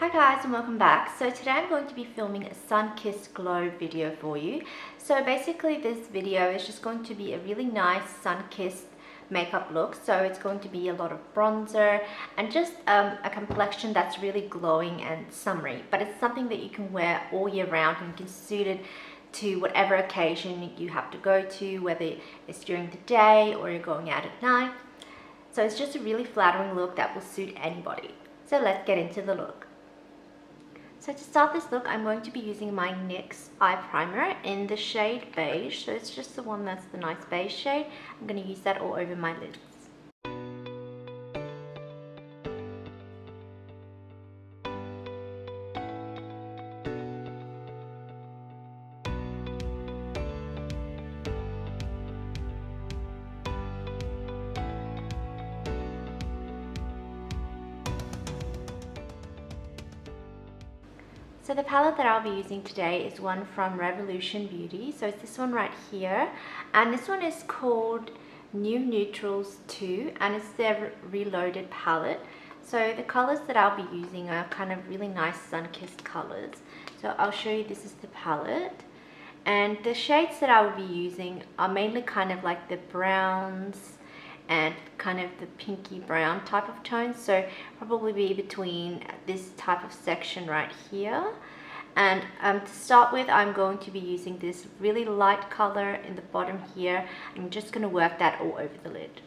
Hi guys and welcome back. So today I'm going to be filming a sun-kissed glow video for you. So basically this video is just going to be a really nice sun-kissed makeup look. So it's going to be a lot of bronzer and just a complexion that's really glowing and summery. But it's something that you can wear all year round and you can suit it to whatever occasion you have to go to, whether it's during the day or you're going out at night. So it's just a really flattering look that will suit anybody. So let's get into the look. So to start this look, I'm going to be using my NYX Eye Primer in the shade Beige. So it's just the one that's the nice beige shade. I'm going to use that all over my lids. So the palette that I'll be using today is one from Revolution Beauty. So it's this one right here. And this one is called New Newtrals 2 and it's their Reloaded palette. So the colors that I'll be using are kind of really nice sun-kissed colors. So I'll show you, this is the palette. And the shades that I will be using are mainly kind of like the browns and kind of the pinky brown type of tones, so probably be between this type of section right here. And to start with, I'm going to be using this really light color in the bottom here. I'm just going to work that all over the lid.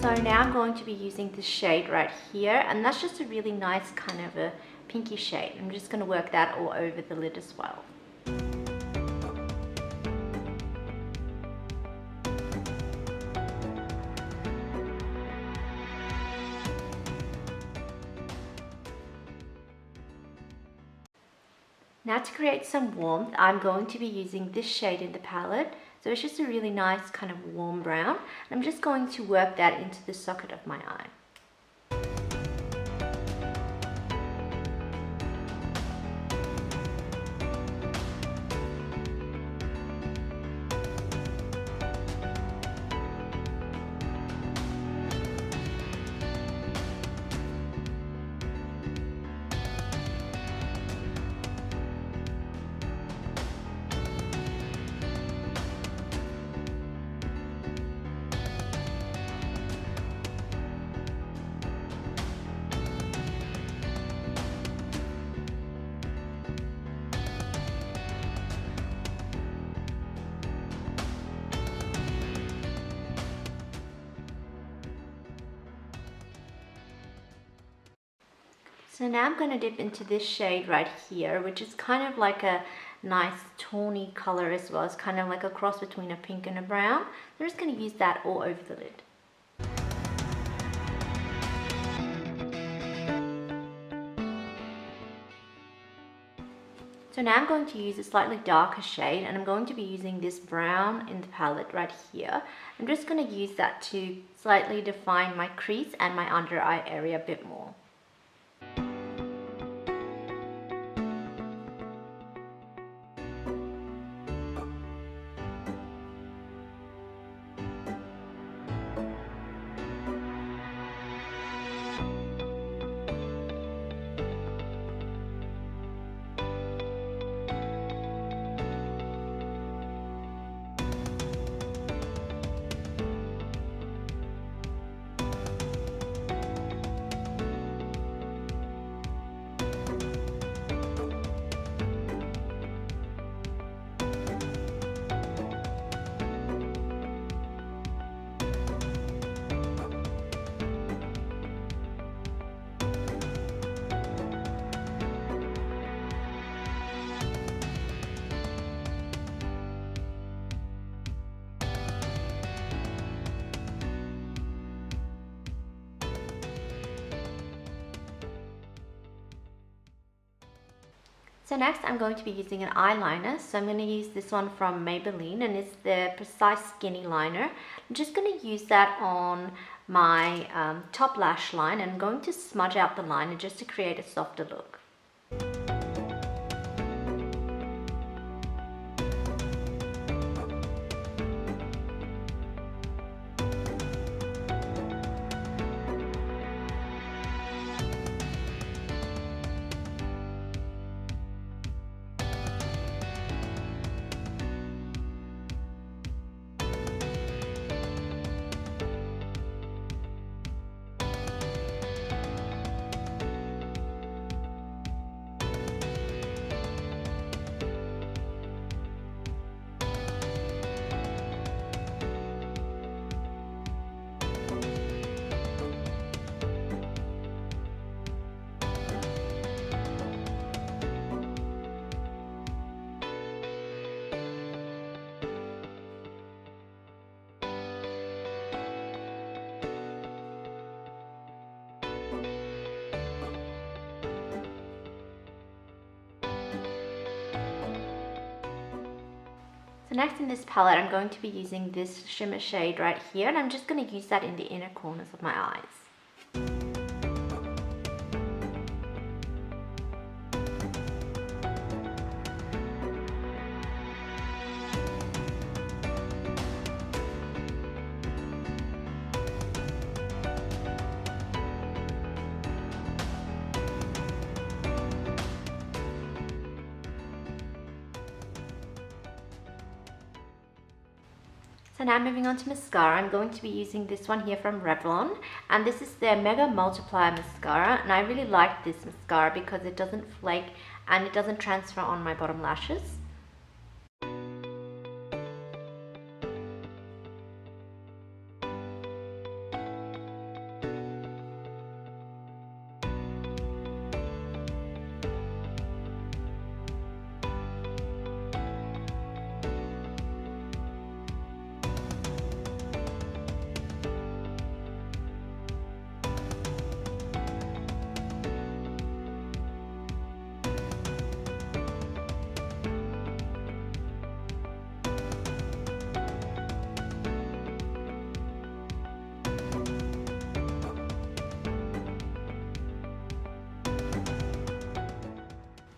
So now I'm going to be using this shade right here, and that's just a really nice kind of a pinky shade. I'm just going to work that all over the lid as well. Now to create some warmth, I'm going to be using this shade in the palette. So it's just a really nice kind of warm brown. I'm just going to work that into the socket of my eye. So now I'm going to dip into this shade right here, which is kind of like a nice tawny color as well. It's kind of like a cross between a pink and a brown. I'm just going to use that all over the lid. So now I'm going to use a slightly darker shade and I'm going to be using this brown in the palette right here. I'm just going to use that to slightly define my crease and my under eye area a bit more. So next I'm going to be using an eyeliner. So I'm going to use this one from Maybelline and it's the Precise Skinny Liner. I'm just going to use that on my top lash line and I'm going to smudge out the liner just to create a softer look. So next in this palette, I'm going to be using this shimmer shade right here, and I'm just going to use that in the inner corners of my eyes. So now moving on to mascara, I'm going to be using this one here from Revlon, and this is their Mega Multiplier Mascara, and I really like this mascara because it doesn't flake and it doesn't transfer on my bottom lashes.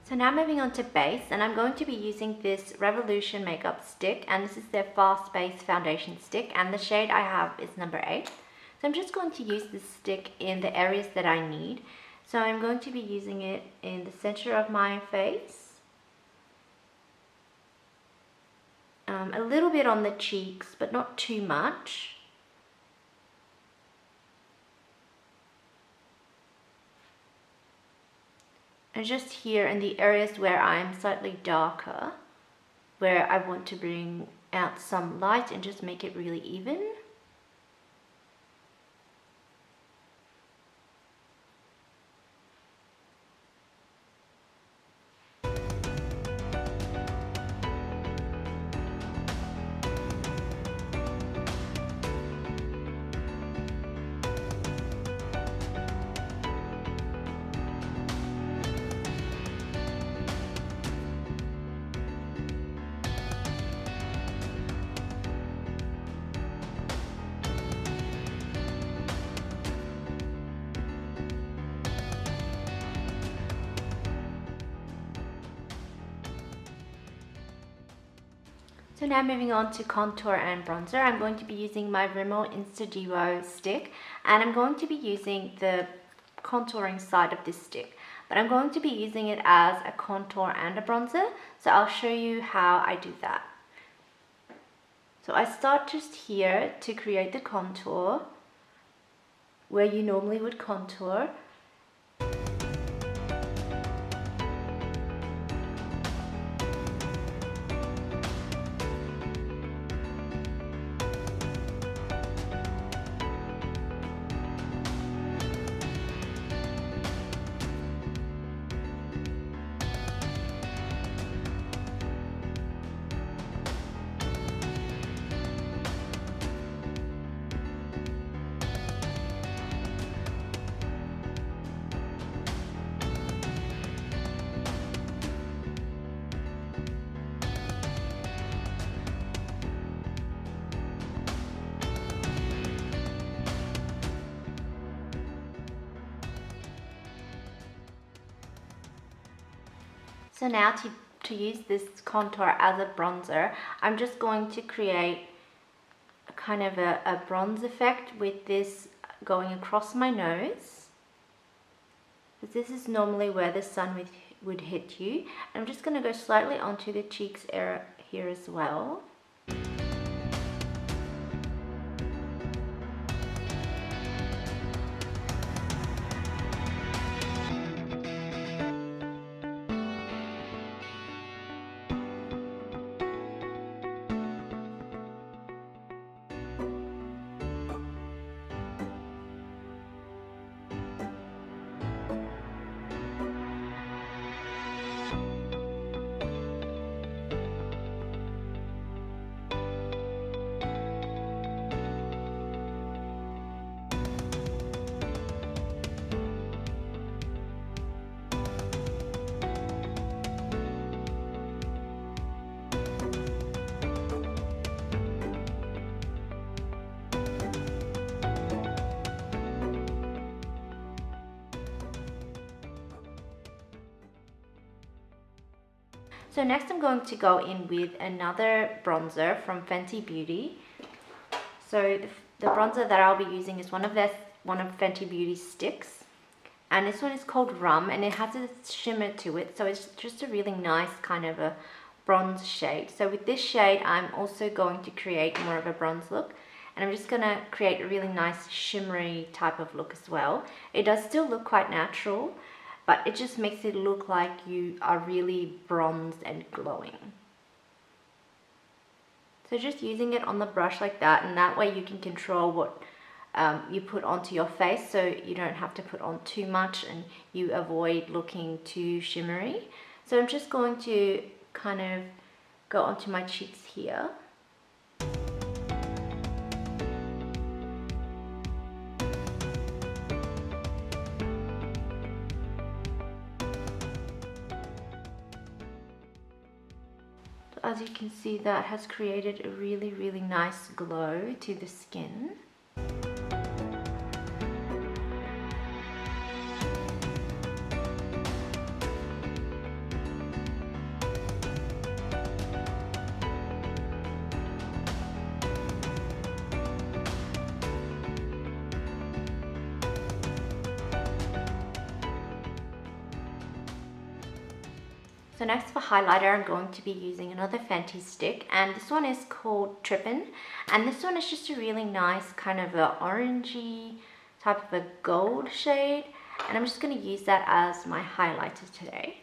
So now moving on to base, and I'm going to be using this Revolution makeup stick, and this is their fast base foundation stick, and the shade I have is number 8. So I'm just going to use this stick in the areas that I need. So I'm going to be using it in the center of my face, a little bit on the cheeks, but not too much. And just here in the areas where I'm slightly darker, where I want to bring out some light and just make it really even. So now moving on to contour and bronzer, I'm going to be using my Rimmel Insta Duo stick, and I'm going to be using the contouring side of this stick, but I'm going to be using it as a contour and a bronzer, so I'll show you how I do that. So I start just here to create the contour where you normally would contour. So now to use this contour as a bronzer, I'm just going to create a kind of a bronze effect with this going across my nose. But this is normally where the sun would hit you. I'm just going to go slightly onto the cheeks area here as well. So next I'm going to go in with another bronzer from Fenty Beauty. So the bronzer that I'll be using is one of Fenty Beauty's sticks. And this one is called Rum, and it has a shimmer to it. So it's just a really nice kind of a bronze shade. So with this shade, I'm also going to create more of a bronze look. And I'm just going to create a really nice shimmery type of look as well. It does still look quite natural, but it just makes it look like you are really bronzed and glowing. So just using it on the brush like that, and that way you can control what you put onto your face, so you don't have to put on too much and you avoid looking too shimmery. So I'm just going to kind of go onto my cheeks here. As you can see, that has created a really nice glow to the skin. So next for highlighter, I'm going to be using another Fenty stick, and this one is called Trippin, and this one is just a really nice kind of a orangey type of a gold shade, and I'm just going to use that as my highlighter today.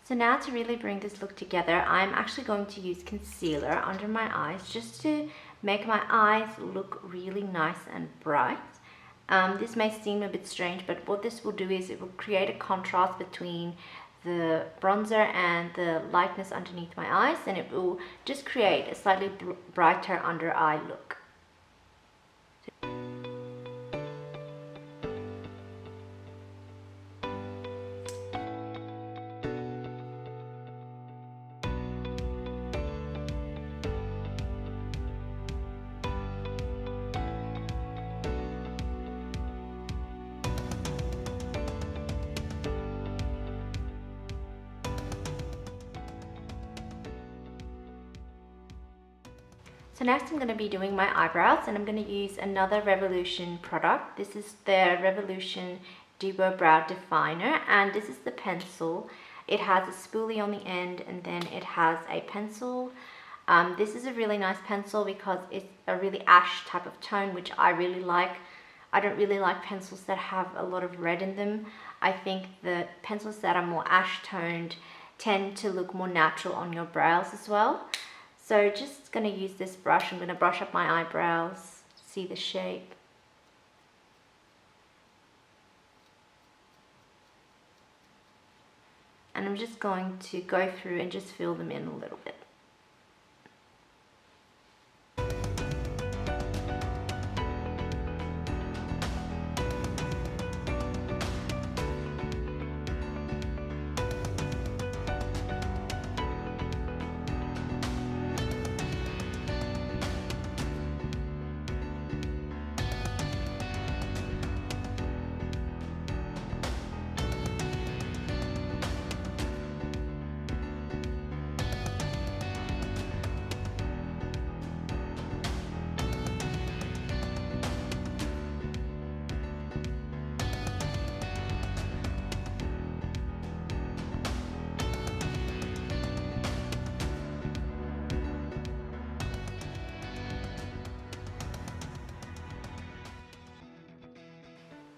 So now to really bring this look together, I'm actually going to use concealer under my eyes just to make my eyes look really nice and bright. This may seem a bit strange, but what this will do is it will create a contrast between the bronzer and the lightness underneath my eyes, and it will just create a slightly brighter under eye look. So next I'm going to be doing my eyebrows, and I'm going to use another Revolution product. This is the Revolution Duo Brow Definer, and this is the pencil. It has a spoolie on the end, and then it has a pencil. This is a really nice pencil because it's a really ash type of tone, which I really like. I don't really like pencils that have a lot of red in them. I think the pencils that are more ash toned tend to look more natural on your brows as well. So just going to use this brush. I'm going to brush up my eyebrows, see the shape. And I'm just going to go through and just fill them in a little bit.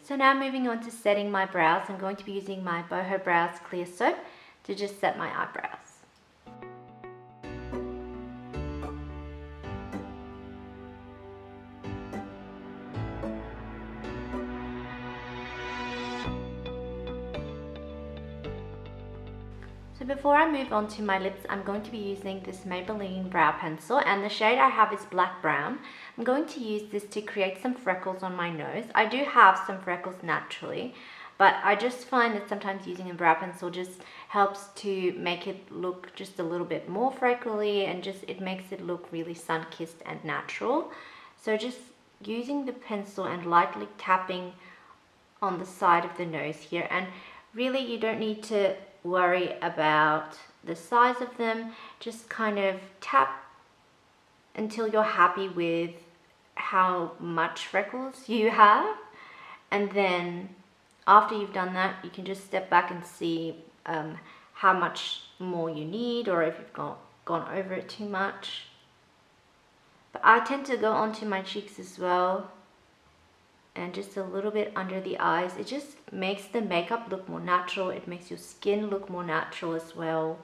So now moving on to setting my brows, I'm going to be using my Boho Brows Clear Soap to just set my eyebrows. So before I move on to my lips, I'm going to be using this Maybelline brow pencil, and the shade I have is black brown. I'm going to use this to create some freckles on my nose. I do have some freckles naturally, but I just find that sometimes using a brow pencil just helps to make it look just a little bit more freckly, and just it makes it look really sun-kissed and natural. So just using the pencil and lightly tapping on the side of the nose here, and really you don't need to worry about the size of them. Just kind of tap until you're happy with how much freckles you have, and then after you've done that, you can just step back and see how much more you need, or if you've gone over it too much. But I tend to go onto my cheeks as well, and just a little bit under the eyes. It just makes the makeup look more natural. It makes your skin look more natural as well.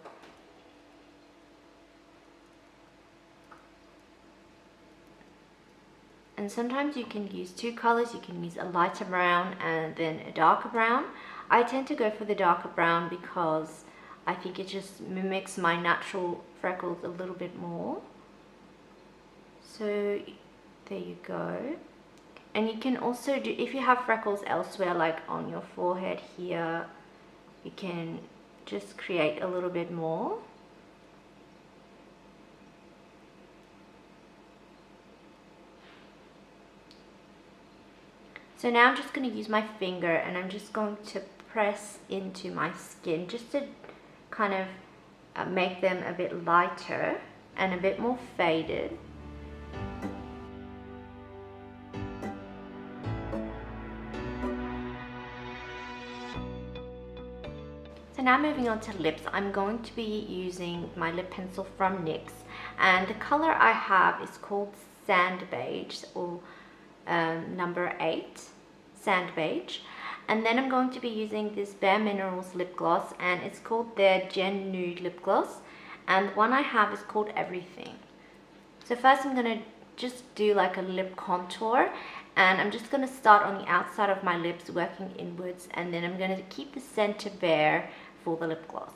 And sometimes you can use two colors. You can use a lighter brown and then a darker brown. I tend to go for the darker brown because I think it just mimics my natural freckles a little bit more. So there you go. And you can also do, if you have freckles elsewhere, like on your forehead here, you can just create a little bit more. So now I'm just going to use my finger, and I'm just going to press into my skin just to kind of make them a bit lighter and a bit more faded. So now moving on to lips, I'm going to be using my lip pencil from NYX, and the color I have is called Sand Beige, or number 8, Sand Beige. And then I'm going to be using this Bare Minerals lip gloss, and it's called their Gen Nude lip gloss, and the one I have is called Everything. So first I'm going to just do like a lip contour, and I'm just going to start on the outside of my lips working inwards, and then I'm going to keep the center bare for the lip gloss.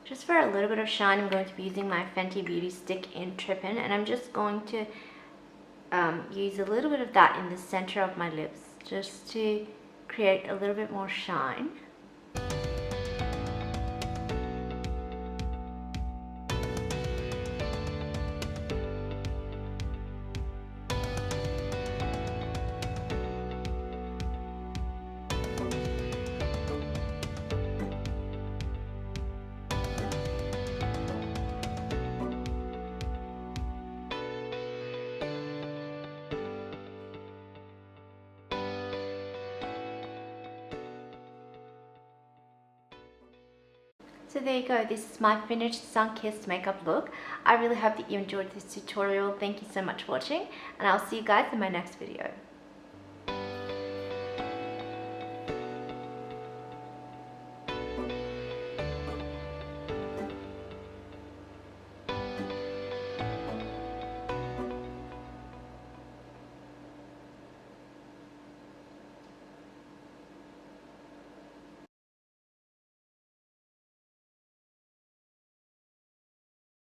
Just for a little bit of shine, I'm going to be using my Fenty Beauty stick in Trippin, and I'm just going to use a little bit of that in the center of my lips, just to create a little bit more shine. So there you go, this is my finished sun-kissed makeup look. I really hope that you enjoyed this tutorial. Thank you so much for watching, and I'll see you guys in my next video.